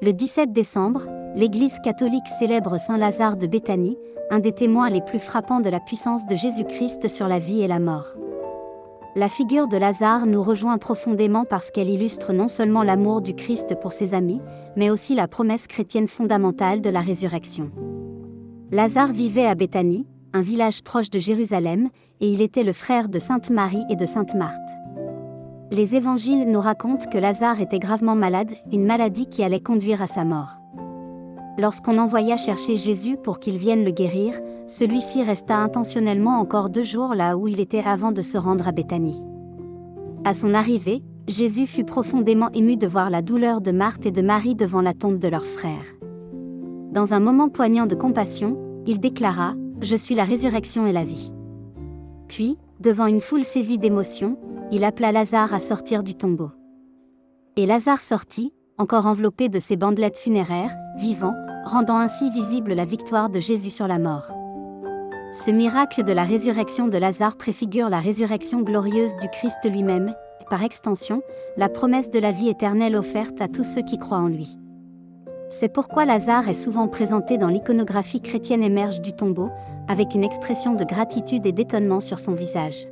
Le 17 décembre, l'Église catholique célèbre Saint Lazare de Béthanie, un des témoins les plus frappants de la puissance de Jésus-Christ sur la vie et la mort. La figure de Lazare nous rejoint profondément parce qu'elle illustre non seulement l'amour du Christ pour ses amis, mais aussi la promesse chrétienne fondamentale de la résurrection. Lazare vivait à Béthanie, un village proche de Jérusalem, et il était le frère de Sainte Marie et de Sainte Marthe. Les évangiles nous racontent que Lazare était gravement malade, une maladie qui allait conduire à sa mort. Lorsqu'on envoya chercher Jésus pour qu'il vienne le guérir, celui-ci resta intentionnellement encore 2 jours là où il était avant de se rendre à Béthanie. À son arrivée, Jésus fut profondément ému de voir la douleur de Marthe et de Marie devant la tombe de leur frère. Dans un moment poignant de compassion, il déclara « Je suis la résurrection et la vie ». Puis, devant une foule saisie d'émotion, il appela Lazare à sortir du tombeau. Et Lazare sortit, encore enveloppé de ses bandelettes funéraires, vivant, rendant ainsi visible la victoire de Jésus sur la mort. Ce miracle de la résurrection de Lazare préfigure la résurrection glorieuse du Christ lui-même, et par extension, la promesse de la vie éternelle offerte à tous ceux qui croient en lui. C'est pourquoi Lazare est souvent présenté dans l'iconographie chrétienne émerge du tombeau, avec une expression de gratitude et d'étonnement sur son visage.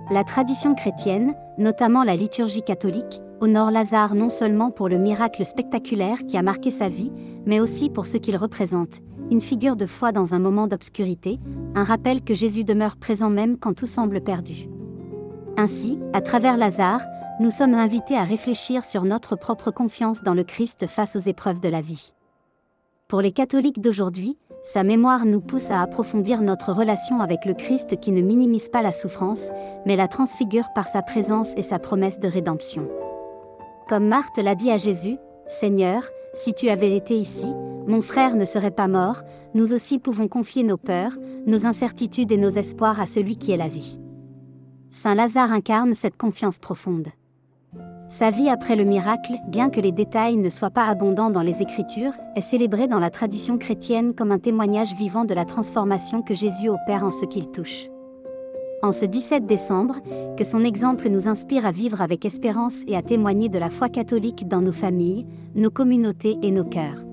La tradition chrétienne, notamment la liturgie catholique, honore Lazare non seulement pour le miracle spectaculaire qui a marqué sa vie, mais aussi pour ce qu'il représente, une figure de foi dans un moment d'obscurité, un rappel que Jésus demeure présent même quand tout semble perdu. Ainsi, à travers Lazare, nous sommes invités à réfléchir sur notre propre confiance dans le Christ face aux épreuves de la vie. Pour les catholiques d'aujourd'hui, sa mémoire nous pousse à approfondir notre relation avec le Christ qui ne minimise pas la souffrance, mais la transfigure par sa présence et sa promesse de rédemption. Comme Marthe l'a dit à Jésus, « Seigneur, si tu avais été ici, mon frère ne serait pas mort », nous aussi pouvons confier nos peurs, nos incertitudes et nos espoirs à celui qui est la vie. Saint Lazare incarne cette confiance profonde. Sa vie après le miracle, bien que les détails ne soient pas abondants dans les Écritures, est célébrée dans la tradition chrétienne comme un témoignage vivant de la transformation que Jésus opère en ce qu'il touche. En ce 17 décembre, que son exemple nous inspire à vivre avec espérance et à témoigner de la foi catholique dans nos familles, nos communautés et nos cœurs.